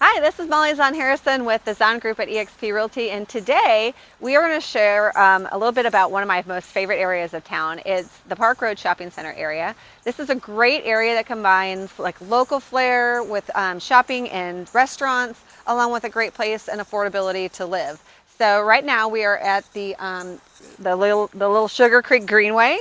Hi, this is Molly Zahn Harrison with the Zahn Group at eXp Realty, and today we are going to share a little bit about one of my most favorite areas of town. It's the Park Road Shopping Center area. This is a great area that combines like local flair with shopping and restaurants, along with a great place and affordability to live. So right now we are at the little Sugar Creek Greenway,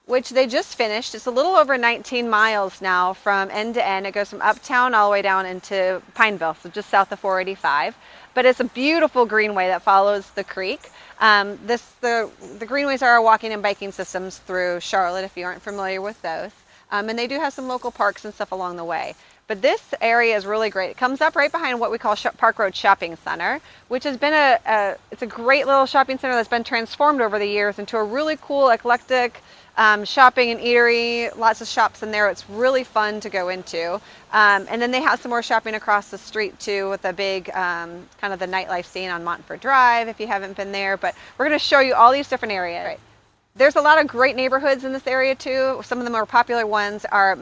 which they just finished. It's a little over 19 miles now from end to end. It goes from uptown all the way down into Pineville, so just south of 485. But it's a beautiful greenway that follows the creek. The greenways are our walking and biking systems through Charlotte, if you aren't familiar with those. And they do have some local parks and stuff along the way. But this area is really great. It comes up right behind what we call Park Road Shopping Center, which has been it's a great little shopping center that's been transformed over the years into a really cool, eclectic shopping and eatery. Lots of shops in there. It's really fun to go into. And then they have some more shopping across the street too, with a big kind of the nightlife scene on Montfort Drive, if you haven't been there. But we're going to show you all these different areas. Right. There's a lot of great neighborhoods in this area too. Some of the more popular ones are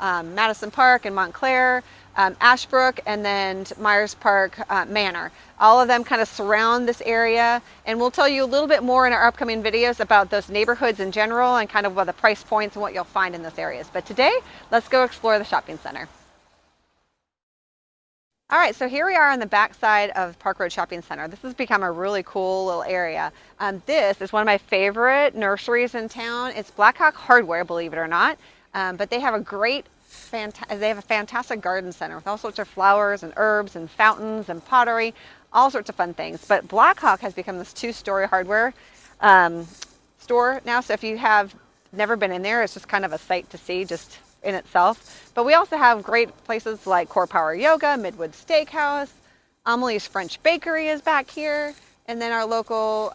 Madison Park and Montclair, Ashbrook, and then Myers Park Manor. All of them kind of surround this area, and we'll tell you a little bit more in our upcoming videos about those neighborhoods in general and kind of what the price points and what you'll find in those areas. But today, let's go explore the shopping center. All right, so here we are on the back side of Park Road Shopping Center. This has become a really cool little area. This is one of my favorite nurseries in town. It's Blackhawk Hardware, believe it or not. But they have a fantastic garden center with all sorts of flowers and herbs and fountains and pottery, all sorts of fun things. But Blackhawk has become this two-story hardware store now. So if you have never been in there, it's just kind of a sight to see just in itself. But we also have great places like Core Power Yoga, Midwood Steakhouse, Amelie's French Bakery is back here, and then our local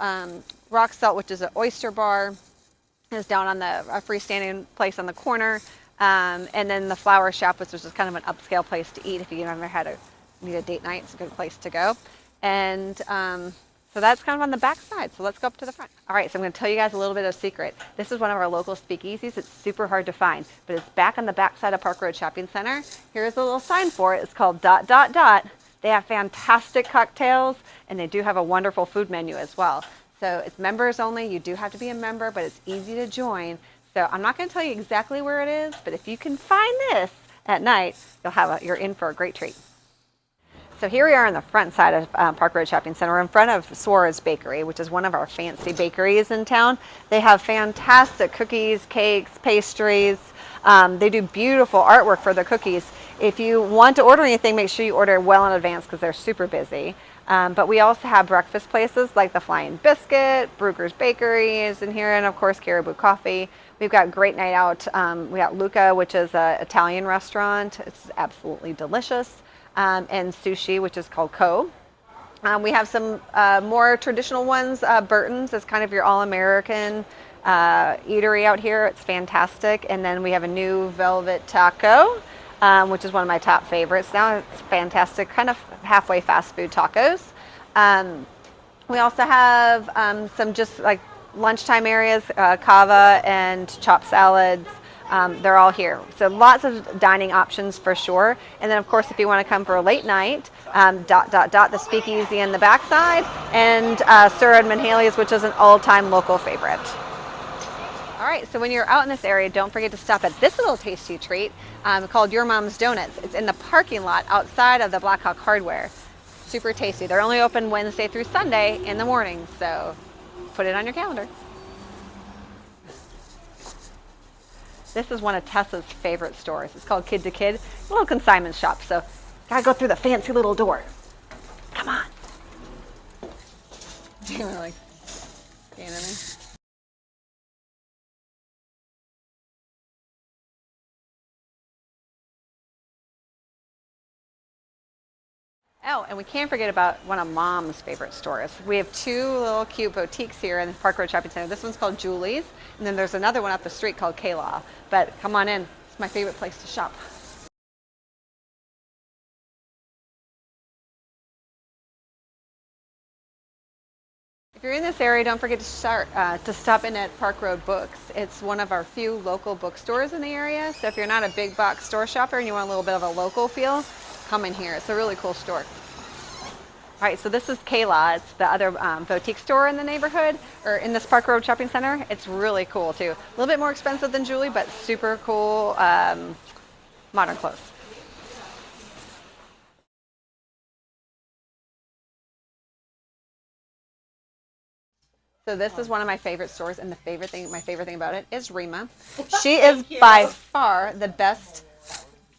Rock Salt, which is an oyster bar, is down on a freestanding place on the corner. And then the Flower Shop, which is just kind of an upscale place to eat if you never need a date night. It's a good place to go. And so that's kind of on the back side. So let's go up to the front. All right, so I'm going to tell you guys a little bit of a secret. This is one of our local speakeasies. It's super hard to find, but it's back on the back side of Park Road Shopping Center. Here's a little sign for it. It's called ... They have fantastic cocktails, and they do have a wonderful food menu as well. So it's members only. You do have to be a member, but it's easy to join. So I'm not going to tell you exactly where it is, but if you can find this at night, you're in for a great treat. So here we are on the front side of Park Road Shopping Center. We're in front of Suarez Bakery, which is one of our fancy bakeries in town. They have fantastic cookies, cakes, pastries. They do beautiful artwork for the cookies. If you want to order anything, make sure you order well in advance because they're super busy. But we also have breakfast places like the Flying Biscuit, Bruegger's Bakery is in here, and of course Caribou Coffee. We've got great night out. We got Luca, which is an Italian restaurant. It's absolutely delicious. And sushi, which is called Co. We have some more traditional ones. Burtons is kind of your all-American eatery out here. It's fantastic. And then we have a new Velvet Taco, which is one of my top favorites now. It's fantastic, kind of halfway fast food tacos. We also have some just like lunchtime areas, cava and chopped salads. They're all here. So lots of dining options for sure. And then of course, if you want to come for a late night, the speakeasy in the backside, and Sir Edmund Haley's, which is an all-time local favorite. All right, so when you're out in this area, don't forget to stop at this little tasty treat called Your Mom's Donuts. It's in the parking lot outside of the Blackhawk Hardware. Super tasty. They're only open Wednesday through Sunday in the morning, so put it on your calendar. This is one of Tessa's favorite stores. It's called Kid to Kid. A little consignment shop, so gotta go through the fancy little door. Come on. You're like, scanning in. Oh, and we can't forget about one of Mom's favorite stores. We have two little cute boutiques here in the Park Road Shopping Center. This one's called Julie's, and then there's another one up the street called Kila. But come on in. It's my favorite place to shop. If you're in this area, don't forget to stop in at Park Road Books. It's one of our few local bookstores in the area. So if you're not a big box store shopper and you want a little bit of a local feel, come in here. It's a really cool store. All right, so this is Kila. It's the other boutique store in the neighborhood, or in this Park Road Shopping Center. It's really cool too. A little bit more expensive than Julie, but super cool modern clothes. So this is one of my favorite stores, and my favorite thing about it is Rima. She is by far the best.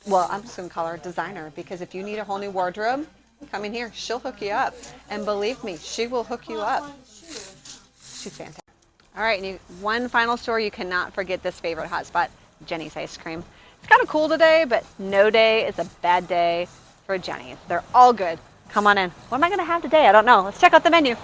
Well, I'm just gonna call her a designer, because if you need a whole new wardrobe, come in here. She'll hook you up, and believe me, she will hook you up. She's fantastic. All right, and one final store you cannot forget this favorite hotspot, Jenni's ice cream. It's kind of cool today, but no day is a bad day for Jenni's. They're all good. Come on in. What am I gonna have today? I don't know. Let's check out the menu.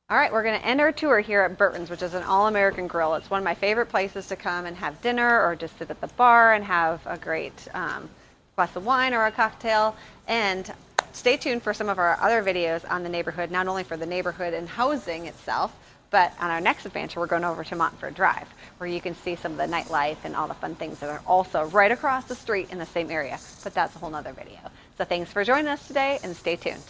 All right, we're going to end our tour here at Burtons, which is an all-American grill. It's one of my favorite places to come and have dinner, or just sit at the bar and have a great glass of wine or a cocktail. And stay tuned for some of our other videos on the neighborhood, not only for the neighborhood and housing itself, but on our next adventure, we're going over to Montford Drive, where you can see some of the nightlife and all the fun things that are also right across the street in the same area. But that's a whole nother video. So thanks for joining us today, and stay tuned.